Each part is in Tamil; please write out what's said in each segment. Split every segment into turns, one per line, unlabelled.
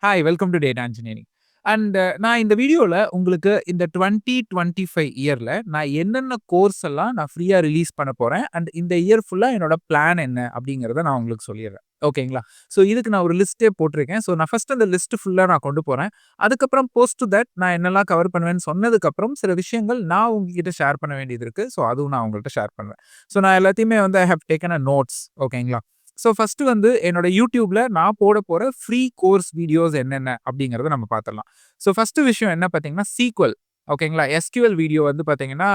Hi welcome to data engineering. And நான் இந்த வீடியோல உங்களுக்கு இந்த 2025 இயர்ல நான் என்னென்ன கோர்ஸ் எல்லாம் நான் ஃப்ரீயா ரிலீஸ் பண்ண போறேன் அண்ட் இந்த இயர் ஃபுல்லா என்னோட பிளான் என்ன அப்படிங்கிறத நான் உங்களுக்கு சொல்லிடுறேன். ஓகேங்களா? ஸோ இதுக்கு நான் ஒரு லிஸ்ட்டே போட்டிருக்கேன். ஸோ நான் ஃபர்ஸ்ட் அந்த லிஸ்ட் ஃபுல்லா நான் கொண்டு போறேன். அதுக்கப்புறம் போஸ்ட் டு தட் நான் என்னெல்லாம் கவர் பண்ணுவேன்னு சொன்னதுக்கப்புறம் சில விஷயங்கள் நான் உங்ககிட்ட ஷேர் பண்ண வேண்டியது இருக்கு. ஸோ அதுவும் நான் உங்கள்கிட்ட ஷேர் பண்ணுவேன். ஸோ நான் எல்லாத்தையுமே வந்து I have taken a notes. ஓகேங்களா? ஸோ ஃபர்ஸ்ட் வந்து என்னோட யூடியூப்ல நான் போட போற ஃப்ரீ கோர்ஸ் வீடியோஸ் என்னென்ன அப்படிங்கறத நம்ம பார்த்துடலாம். ஸோ ஃபர்ஸ்ட் விஷயம் என்ன பார்த்தீங்கன்னா சீக்வல். ஓகேங்களா? எஸ்கியூஎல் வீடியோ வந்து பார்த்தீங்கன்னா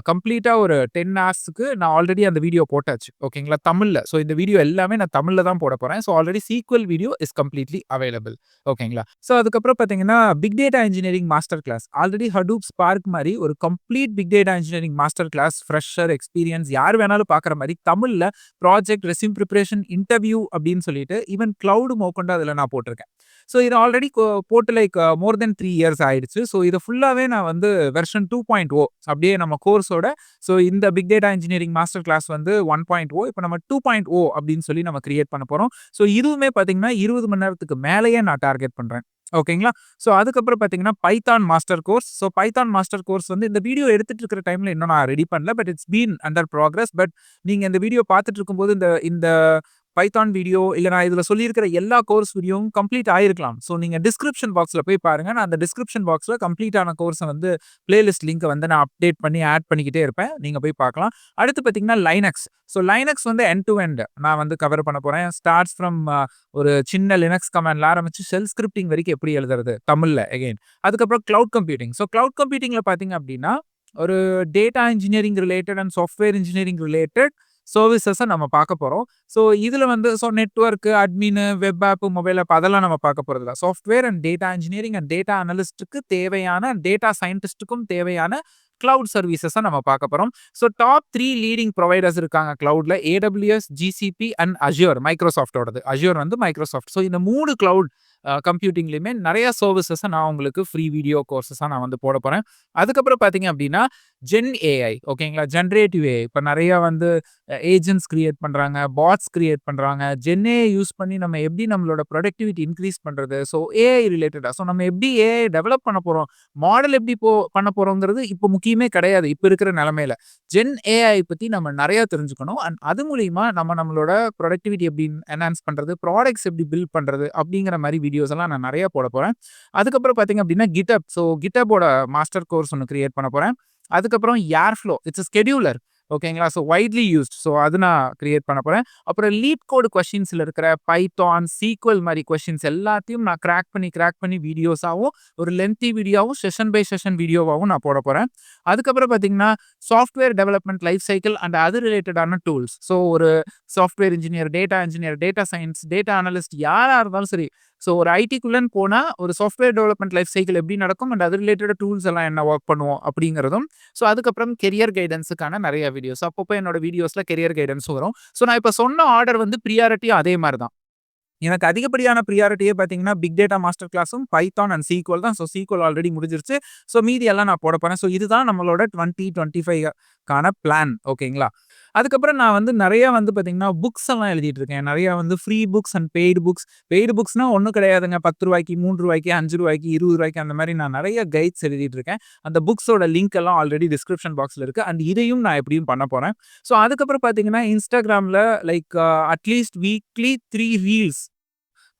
கம்ப்ளீட்டா ஒரு 10 ஹார்ஸ்க்கு நான் ஆல்ரெடி அந்த வீடியோ போட்டாச்சு. ஓகேங்களா? தமிழ்ல. ஸோ இந்த வீடியோ எல்லாமே நான் தமிழ்ல தான் போட போறேன். So already SQL video is completely available. ஓகேங்களா? ஸோ அதுக்கப்புறம் பார்த்தீங்கன்னா big data engineering master class. Already Hadoop Spark மாதிரி ஒரு complete big data engineering master class fresher experience யார் வேணாலும் பார்க்குற மாதிரி தமிழ்ல ப்ராஜெக்ட் ரெஸ்யூம் ப்ரிப்பரேஷன் இன்டர்வியூ அப்படின்னு சொல்லிட்டு ஈவன் கிளவுட் மோக்கொண்டு அதில் நான் போட்டிருக்கேன். ஸோ இது ஆல்ரெடி போட்டு லைக் மோர் தென் 3 இயர்ஸ் ஆயிடுச்சு. ஸோ இதை ஃபுல்லாவே நான் வந்து வெர்ஷன் 2.0 அப்படியே நம்ம கோர்ஸோட ஸோ இந்த big data engineering master class வந்து 1.0 இப்போ நம்ம 2.0 அப்படின்னு சொல்லி நம்ம கிரியேட் பண்ண போறோம். ஸோ இதுவுமே பார்த்தீங்கன்னா 20 மணி நேரத்துக்கு மேலேயே நான் டார்கெட் பண்றேன். ஓகேங்களா? ஸோ அதுக்கப்புறம் பார்த்தீங்கன்னா Python master course. So Python master course வந்து இந்த வீடியோ எடுத்துட்டு இருக்கிற டைம்ல இன்னும் நான் ரெடி பண்ணல. But it's been under progress. But நீங்க இந்த வீடியோ பார்த்துட்டு இருக்கும்போது இந்த இந்த பைத்தான் வீடியோ இல்ல நான் இதுல சொல்லியிருக்கிற எல்லா கோர்ஸ் வீடியோவும் கம்ப்ளீட் ஆயிருக்கலாம். ஸோ நீங்க டிஸ்கிரிப்ஷன் பாக்ஸ்ல போய் பாருங்க. நான் அந்த டிஸ்கிரிப்ஷன் பாக்ஸ்ல கம்ப்ளீட்டான கோர்ஸை வந்து பிளேலிஸ்ட் லிங்க் வந்து நான் அப்டேட் பண்ணி ஆட் பண்ணிக்கிட்டே இருப்பேன். நீங்க போய் பார்க்கலாம். அடுத்து பார்த்தீங்கன்னா லைனக்ஸ். ஸோ லைனக்ஸ் வந்து எண்ட் டு எண்ட் நான் வந்து கவர் பண்ண போறேன். ஸ்டார்ட்ஸ் ஃப்ரம் ஒரு சின்ன லினக்ஸ் கமாண்ட்ல ஆரம்பிச்சு ஷெல் ஸ்கிரிப்டிங் வரைக்கும் எப்படி எழுதுறது தமிழ்ல அகைன். அதுக்கப்புறம் கிளவுட் கம்ப்யூட்டிங். ஸோ கிளவுட் கம்ப்யூட்டிங்ல பார்த்தீங்க அப்படின்னா ஒரு data engineering related and software engineering related சர்வீசஸை நம்ம பார்க்க போறோம். ஸோ இதுல வந்து network, admin, web app, mobile app அதெல்லாம் நம்ம பார்க்க போறது இல்ல. Software and data engineering and data அனலிஸ்ட்டுக்கு தேவையான டேட்டா சயின்டிஸ்ட்டுக்கும் தேவையான கிளவுட் சர்வீசஸை நம்ம பார்க்க போறோம். ஸோ டாப் 3 லீடிங் ப்ரொவைடர்ஸ் இருக்காங்க கிளவுட்ல. AWS, GCP and Azure மைக்ரோசாஃப்டோடது. Azure வந்து மைக்ரோசாஃப்ட். ஸோ இந்த 3 கிளவுட் கம்ப்யூட்டிங்லயுமே நிறைய சர்வீசஸை நான் உங்களுக்கு ஃப்ரீ வீடியோ கோர்சஸாக நான் வந்து போட போறேன். அதுக்கப்புறம் பார்த்தீங்க அப்படின்னா ஜென் ஏஐ. ஓகேங்களா? ஜென்ரேட்டிவ் ஏஐ இப்போ நிறைய வந்து ஏஜென்ட்ஸ் கிரியேட் பண்றாங்க, பாட்ஸ் கிரியேட் பண்றாங்க. ஜென் ஏஐ யூஸ் பண்ணி நம்ம எப்படி நம்மளோட ப்ரொடக்டிவிட்டி இன்க்ரீஸ் பண்றது. ஸோ ஏஐ ரிலேட்டடா ஸோ நம்ம எப்படி ஏஐ டெவலப் பண்ண போறோம், மாடல் எப்படி பண்ண போறோங்கிறது இப்போ முக்கியமே கிடையாது இப்போ இருக்கிற நிலைமையில. ஜென் ஏஐ பத்தி நம்ம நிறைய தெரிஞ்சுக்கணும். அண்ட் அது மூலியமா நம்மளோட ப்ரொடக்டிவிட்டி எப்படி என்ஹான்ஸ் பண்றது, ப்ராடக்ட்ஸ் எப்படி பில்ட் பண்றது அப்படிங்கிற மாதிரி வீடியோஸ் எல்லாம் நான் நிறைய போட போறேன். அதுக்கப்புறம் பார்த்தீங்க அப்படின்னா GitHub. ஸோ GitHubோட மாஸ்டர் கோர்ஸ் ஒன்று கிரியேட் பண்ண போறேன். அதுக்கப்புறம் ஏர்ஃப்ளோ இட்ஸ் a ஸ்கெடியூலர். ஓகேங்களா? So widely used. ஸோ அது நான் கிரியேட் பண்ண போறேன். அப்புறம் லீட்கோடு கொஸ்டின்ஸ்ல இருக்கிற பைத்தான், சீக்வல் மாதிரி கொஸ்டின்ஸ் எல்லாத்தையும் நான் கிராக் பண்ணி வீடியோஸாவும் ஒரு லென்த்தி வீடியோவும் செஷன் பை செஷன் வீடியோவாகவும் நான் போட போறேன். அதுக்கப்புறம் பார்த்தீங்கன்னா software development life cycle and அது ரிலேட்டடான டூல்ஸ். ஸோ ஒரு software engineer, data science, data analyst யாரா இருந்தாலும் சரி. ஸோ ஒரு ஐடிக்குள்ளன்னு போனா ஒரு சாஃப்ட்வேர் டெவலப்மெண்ட் லைஃப் சைக்கிள் எப்படி நடக்கும் அண்ட் அது ரிலேட்டட் டூல்ஸ் எல்லாம் என்ன ஒர்க் பண்ணுவோம் அப்படிங்கிறதும். ஸோ அதுக்கப்புறம் கெரியர் கைடன்ஸுக்கான நிறைய வீடியோஸ். அப்பப்போ என்னோட வீடியோஸ்ல கெரியர் கைடன்ஸும் வரும். ஸோ நான் இப்போ சொன்ன ஆர்டர் வந்து ப்ரியாரிட்டியும் அதே மாதிரி தான். எனக்கு அதிகப்படியான ப்ரியாரிட்டியே பார்த்தீங்கன்னா பிக் டேட்டா மாஸ்டர் கிளாஸும் பைத்தான் அண்ட் சீக்வல் தான். ஸோ சீக்வல் ஆல்ரெடி முடிஞ்சிருச்சு. ஸோ மீதி எல்லாம் நான் போட போறேன். ஸோ இதுதான் நம்மளோட 2025க்கான பிளான். ஓகேங்களா? அதுக்கப்புறம் நான் வந்து நிறைய வந்து பார்த்தீங்கன்னா புக்ஸ் எல்லாம் எழுதிட்டு இருக்கேன். நிறைய வந்து free books and paid books. Paid புக்ஸ்னா ஒன்றும் கிடையாதுங்க. ₹10, ₹3, ₹5, ₹20 அந்த மாதிரி நான் நிறைய கைட்ஸ் எழுதிட்டு இருக்கேன். அந்த புக்ஸோட லிங்க் எல்லாம் ஆல்ரெடி டிஸ்கிரிப்ஷன் பாக்ஸ்ல இருக்கு. அண்ட் இதையும் நான் எப்படியும் பண்ண போறேன். ஸோ அதுக்கப்புறம் பார்த்தீங்கன்னா இன்ஸ்டாகிராம்ல like at least weekly 3 reels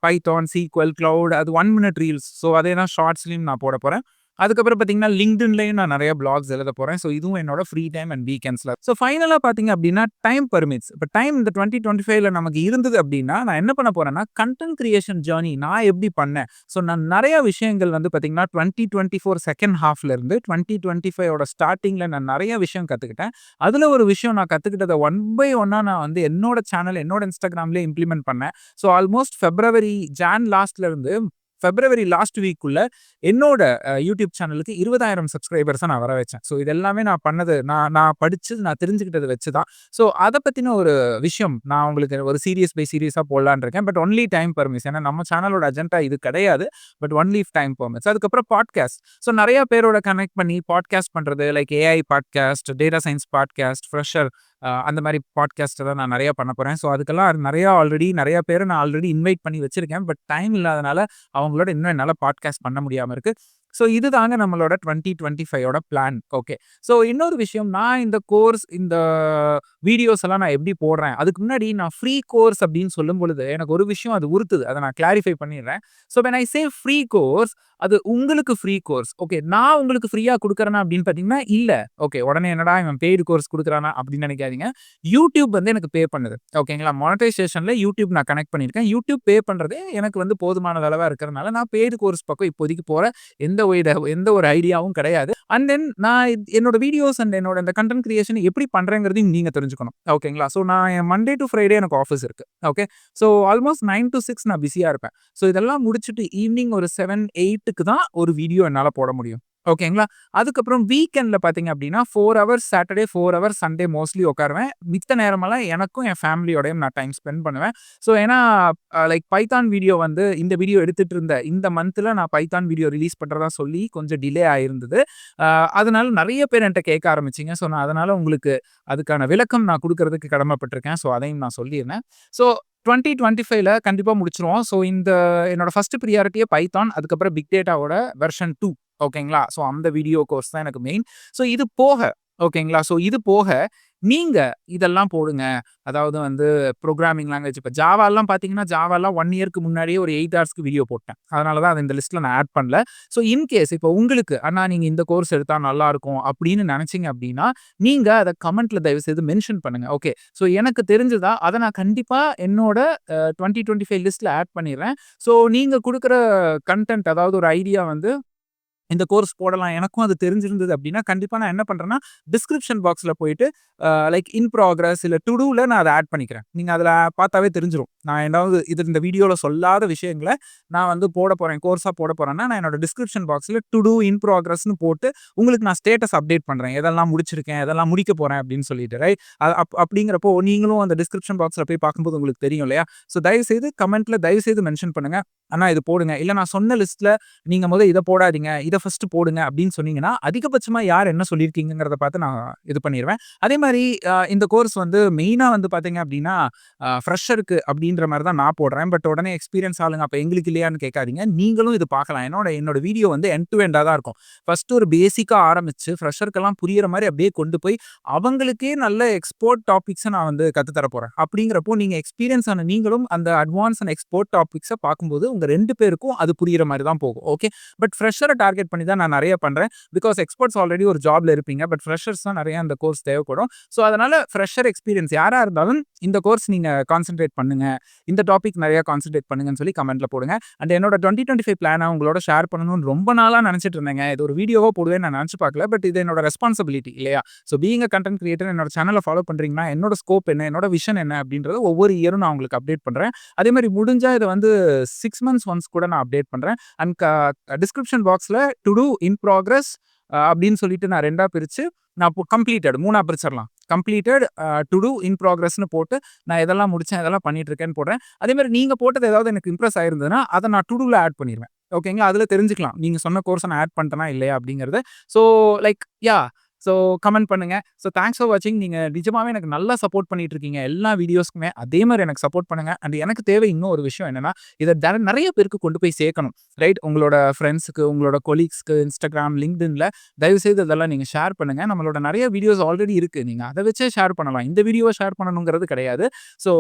Python, SQL, cloud அது 1 மினிட் ரீல்ஸ். ஸோ அதே தான் ஷார்ட்ஸ்லையும் நான் போட போறேன். அதுக்கப்புறம் பார்த்தீங்கன்னா லிங்க்டின்லையும் நான் நிறைய பிளாக்ஸ் எழுத போறேன். ஸோ இதுவும் என்னோட ஃப்ரீ டைம் அண்ட் வீக்கெண்ட்ஸ்ல. ஸோ ஃபைனலா பார்த்தீங்க அப்படின்னா டைம் பெர்மிட்ஸ். இப்போ டைம் இந்த 2025ல நமக்கு இருந்தது அப்படின்னா நான் என்ன பண்ண போறேன்னா கண்டென்ட் கிரியேஷன் ஜர்னி நான் எப்படி பண்ணேன். ஸோ நான் நிறைய விஷயங்கள் வந்து பார்த்தீங்கன்னா 2024 செகண்ட் ஹாஃப்ல இருந்து 2025ஓட ஸ்டார்டிங்ல நான் நிறைய விஷயம் கத்துக்கிட்டேன். அதுல ஒரு விஷயம் நான் கத்துக்கிட்டதை ஒன் பை ஒன்னா நான் வந்து என்னோட சேனல், என்னோட இன்ஸ்டாகிராம்லேயே இம்ப்ளிமெண்ட் பண்ணேன். ஸோ ஆல்மோஸ்ட் ஜான் லாஸ்ட்ல இருந்து பிப்ரவரி லாஸ்ட் வீக்குள்ள என்னோட யூடியூப் சேனலுக்கு 20,000 சப்ஸ்கிரைபர்ஸை நான் வர வச்சேன். ஸோ இது எல்லாமே நான் பண்ணது நான் படிச்சு நான் தெரிஞ்சுக்கிட்டதை வச்சு தான். ஸோ அதை பற்றின ஒரு விஷயம் நான் உங்களுக்கு ஒரு சீரியஸ் பை சீரியஸாக போடலான்னு இருக்கேன். But only time permits. ஏன்னா நம்ம சேனலோட அஜெண்டா இது கிடையாது. But only time permits. அதுக்கப்புறம் பாட்காஸ்ட். ஸோ நிறைய பேரோட கனெக்ட் பண்ணி பாட்காஸ்ட் பண்ணுறது like AI podcast, data science podcast, fresher அந்த மாரி பாட்காஸ்ட் தான் நான் நெறைய பண்ண போறேன். ஸோ அதுக்கெல்லாம் நெறைய பேர நான் ஆல்ரெடி இன்வைட் பண்ணி வச்சிருக்கேன். பட் டைம் இல்லாதனால அவங்களோட இன்னும் என்னால பாட்காஸ்ட் பண்ண முடியாம இருக்கு. ஸோ இதுதாங்க நம்மளோட 2025 பிளான். ஓகே. ஸோ இன்னொரு விஷயம், நான் இந்த கோர்ஸ், இந்த வீடியோஸ் எல்லாம் நான் எப்படி போடுறேன்? அதுக்கு முன்னாடி நான் ஃப்ரீ கோர்ஸ் அப்படின்னு சொல்லும்பொழுது, எனக்கு ஒரு விஷயம் அது உறுத்துது. அத நான் கிளாரிஃபை பண்ணிடுறேன். So when I say free course, அது உங்களுக்கு ஃப்ரீ கோர்ஸ். ஓகே. நான் உங்களுக்கு ஃப்ரீயா குடுக்குறேனா அப்படின்னு பார்த்தீங்கன்னா, இல்ல. ஓகே. உடனே என்னடா இவன் பெய்டு கோர்ஸ் குடுக்குறானா அப்படின்னு நெனைக்காதீங்க. யூடியூப் வந்து எனக்கு பே பண்ணுது. ஓகேங்களா? மானிட்டைசேஷன்ல யூடியூப் நான் கனெக்ட் பண்ணியிருக்கேன். யூடியூப் பே பண்றதே எனக்கு வந்து போதுமான அளவா இருக்கிறனால, நான் பெய்டு கோர்ஸ் பக்கம் இப்போதைக்கு போற எந்த ஒரு ஐடியாவும் கிடையாது. அண்ட் தென் நான் என்னோட வீடியோஸ் அண்ட் என்னோட இந்த கன்டென்ட் கிரியேஷன் எப்படி பண்றேங்கிறதையும் நீங்க தெரிஞ்சுக்கணும். ஓகேங்களா? ஸோ நான் மண்டே டூ ஃப்ரைடே எனக்கு ஆஃபீஸ் இருக்கு. ஓகே. ஸோ ஆல்மோஸ்ட் 9 டூ 6 நான் பிஸியா இருப்பேன். ஸோ இதெல்லாம் முடிச்சுட்டு ஈவினிங் ஒரு 7, 8க்கு தான் ஒரு வீடியோ என்னால போட முடியும். ஓகேங்களா? அதுக்கப்புறம் வீக்கெண்ட்ல பார்த்தீங்க அப்படின்னா 4 hours Saturday, 4 hours Sunday mostly உட்காருவேன். மித்த நேரமெல்லாம் எனக்கும் என் ஃபேமிலியோடயும் நான் டைம் ஸ்பெண்ட் பண்ணுவேன். ஸோ ஏன்னா லைக் பைத்தான் வீடியோ வந்து இந்த வீடியோ எடுத்துட்டு இருந்த இந்த மந்த்ல நான் பைத்தான் வீடியோ ரிலீஸ் பண்றதா சொல்லி கொஞ்சம் டிலே ஆயிருந்தது. அதனால நெறைய பேர் என்ட்ட கேட்க ஆரம்பிச்சீங்க. ஸோ நான் அதனால உங்களுக்கு அதுக்கான விளக்கம் நான் குடுக்குறதுக்கு கடமைப்பட்டுருக்கேன். ஸோ அதையும் நான் சொல்லிர்றேன். ஸோ 2025ல கண்டிப்பா முடிச்சுருவோம். ஸோ என்னோட ஃபர்ஸ்ட் பிரியாரிட்டியே பைத்தான். அதுக்கப்புறம் பிக் டேட்டாவோட வெர்ஷன் 2. ஓகேங்களா? ஸோ அந்த வீடியோ கோர்ஸ் தான் எனக்கு மெயின். ஸோ இது போக ஓகேங்களா? ஸோ இது போக நீங்க இதெல்லாம் போடுங்க. அதாவது வந்து புரோகிராமிங் லாங்குவேஜ் இப்ப ஜாவாலாம் பார்த்தீங்கன்னா, ஜாவாலாம் 1 இயர்க்கு முன்னாடியே ஒரு 8 ஹார்ஸ்க்கு வீடியோ போட்டேன். அதனால தான் அத இந்த லிஸ்ட்ல நான் ஆட் பண்ணல. ஸோ இன்கேஸ் இப்ப உங்களுக்கு, "அண்ணா நீங்க இந்த கோர்ஸ் எடுத்தா நல்லாருக்கும்." அப்படின்னு நெனச்சீங்க அப்படின்னா, நீங்க அத கமெண்ட்ல தயவுசெய்து மென்ஷன் பண்ணுங்க. ஓகே. ஸோ எனக்கு தெரிஞ்சதா அத நான் கண்டிப்பா என்னோட 2025 லிஸ்ட்ல ஆட் பண்ணிர்றேன். ஸோ நீங்க குடுக்குற கன்டென்ட், அதாவது ஒரு ஐடியா வந்து இந்த கோர்ஸ் போடலாம், எனக்கும் அது தெரிஞ்சிருந்தது அப்படின்னா, கண்டிப்பா நான் என்ன பண்றேன்னா, டிஸ்கிரிப்ஷன் பாக்ஸ்ல போயிட்டு லைக் இன் ப்ராக்ரஸ் இல்ல டு டூல நான் அத ஆட் பண்ணிக்கிறேன். நீங்க அதுல பார்த்தாவே தெரிஞ்சிரும். நான் ஏதாவது இந்த வீடியோல சொல்லாத விஷயங்கள நான் வந்து போட போறேன், கோர்ஸா போட போறேன்னா, நான் என்னோட டிஸ்கிரிப்ஷன் பாக்ஸ்ல டு டூ, இன் ப்ராக்ரஸ்ன்னு போட்டு உங்களுக்கு நான் ஸ்டேட்டஸ் அப்டேட் பண்றேன். எதெல்லாம் முடிச்சிருக்கேன், எதெல்லாம் முடிக்க போறேன் அப்படின்னு சொல்லிட்டு, ரைட்? அப்படிங்கிறப்போ நீங்களும் அந்த டிஸ்கிரிப்ஷன் பாக்ஸ்ல போய் பார்க்கும்போது உங்களுக்கு தெரியும் இல்லையா? ஸோ தயவுசெய்து கமெண்ட்ல தயவுசெய்து மென்ஷன் பண்ணுங்க. அண்ணா இது போடுங்க. இல்ல நான் சொன்ன லிஸ்ட்ல நீங்க இத போடாதீங்க, இத ஃபர்ஸ்ட் போடுங்க அப்படின்னு சொன்னீங்கன்னா, அதிகபட்சமா யார் என்ன சொல்லியிருக்கீங்கங்கிறத பார்த்து நான் இது பண்ணிருவேன். அதே மாரி இந்த கோர்ஸ் வந்து மெயினா வந்து பார்த்தீங்க அப்படின்னா, ஃப்ரெஷருக்கு அப்படின்ற மாரி தான் நான் போடுறேன். பட் உடனே எக்ஸ்பீரியன்ஸ் ஆளுங்க அப்ப எங்களுக்கு இல்லையான்னு கேட்காதீங்க. நீங்களும் இது பார்க்கலாம். என்னோட வீடியோ வந்து எண்ட் டு எண்டா தான் இருக்கும். ஃபர்ஸ்ட் ஒரு பேசிக்கா ஆரம்பிச்சு ஃப்ரெஷர்க்கெல்லாம் புரியிற மாரி அப்படியே கொண்டு போய் அவங்களுக்கே நல்ல எக்ஸ்போர்ட் டாபிக்ஸ நான் வந்து கத்து தர போறேன். அப்படிங்கிறப்போ நீங்க எக்ஸ்பீரியன்ஸ் ஆன நீங்களும் அந்த அட்வான்ஸ் அண்ட் எக்ஸ்போர்ட் டாபிக்ஸ பார்க்கும்போது உங்க 2 பேருக்கும் அது புரியிற மாரி தான் போகும். ஓகே. பட் ஃப்ரெஷர டார்கெட் பண்ணி தான் நான் நெறைய பண்றேன். பிகாஸ் எக்ஸ்பர்ட்ஸ் ஆல்ரெடி ஒரு ஜாப்ல இருப்பீங்க. பட் ஃப்ரெஷர்ஸ் தான் நெறைய அந்த கோர்ஸ் தேவைப்படும். ஸோ அதனால ஃப்ரெஷர் எக்ஸ்பீரியன்ஸ் யாரா இருந்தாலும் இந்த கோர்ஸ் நீங்க கான்சன்ட்ரேட் பண்ணுங்க. இந்த டாபிக் நெறைய கான்சன்ட்ரேட் பண்ணுங்கன்னு சொல்லி கமெண்ட்ல போடுங்க. அண்ட் என்னோட 2025 பிளான உங்களோட ஷேர் பண்ணணும்னு ரொம்ப நாளா நெனச்சிட்டு இருந்தேங்க. இது ஒரு வீடியோவா போடுவேன்னு நான் நெனச்சு பார்க்கல. பட் இது என்னோட ரெஸ்பான்சிபிலிட்டி இல்லையா? So being a content creator, என்னோட சேனல ஃபாலோ பண்றீங்கன்னா, என்னோட ஸ்கோப் என்ன? என்னோட விஷன் என்ன? அப்படின்றத ஒவ்வொரு இயரும் நான் உங்களுக்கு அப்டேட் பண்றேன். அதே மாரி முடிஞ்சா இத வந்து 6 மந்த்ஸ் ஒன்ஸ் கூட நான் அப்டேட் பண்றேன். அண்ட் டிஸ்கிரிப்ஷன் பாக்ஸ்ல டு டூ, இன் ப்ராக்ரஸ் அப்படின்னு சொல்லிட்டு நான் 2ஆ பிரிச்சு நான் கம்ப்ளீட்டட் 3ஆ பிரிச்சிரலாம். கம்ப்ளீட்டட், டு டூ, இன் ப்ராக்ரஸ்ன்னு போட்டு நான் எதெல்லாம் முடிச்சேன், எதெல்லாம் பண்ணிட்டு இருக்கேன்னு போடுறேன். அதே மாரி நீங்க போட்டது ஏதாவது எனக்கு இம்ப்ரெஸ் ஆயிருந்ததுன்னா, அத நான் டு டூல ஆட் பண்ணிருவேன். ஓகேங்களா? அதுல தெரிஞ்சுக்கலாம். நீங்க சொன்ன கோர்ஸ நான் ஆட் பண்ணிட்டேனா இல்லையா அப்படிங்கிறது. So like yeah! So comment பண்ணுங்க. ஸோ தேங்க்ஸ் ஃபார் வாட்சிங். நீங்க நிஜமாவே எனக்கு நல்லா சப்போர்ட் பண்ணிட்டு இருக்கீங்க. எல்லா வீடியோஸ்க்குமே அதே மாரி எனக்கு சப்போர்ட் பண்ணுங்க. அண்ட் எனக்கு தேவை இன்னும் ஒரு விஷயம் என்னன்னா, இத நெறைய பேருக்கு கொண்டு போய் சேர்க்கணும். ரைட்? உங்களோட ஃபிரெண்ட்ஸ்க்கு, உங்களோட கொலீக்ஸ்க்கு, Instagram, LinkedInல தயவுசெய்து இதெல்லாம் நீங்க ஷேர் பண்ணுங்க. நம்மளோட நெறைய வீடியோஸ் ஆல்ரெடி இருக்கு. நீங்க அத வச்சே ஷேர் பண்ணலாம். இந்த வீடியோவ ஷேர் பண்ணணுங்கிறது கிடையாது. So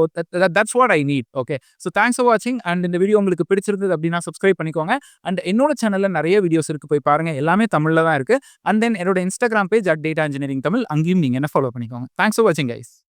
that's what I need. Okay. So thanks for வாட்சிங். அண்ட் இந்த வீடியோ உங்களுக்கு பிடிச்சிருந்தது அப்படின்னா சப்ஸ்கிரைப் பண்ணிக்கோங்க. அண்ட் என்னோட சேனல்ல நெறைய வீடியோஸ் இருக்கு. போய் பாருங்க. எல்லாமே தமிழ்ல தான் இருக்கு. அண்ட் தென் என்னோட Instagram page @data engineering Tamil. அங்கேயும் நீங்க என்ன ஃபாலோ பண்ணிக்கோங்க. தேங்க்ஸ் ஃபார் வாட்சிங் கைஸ்.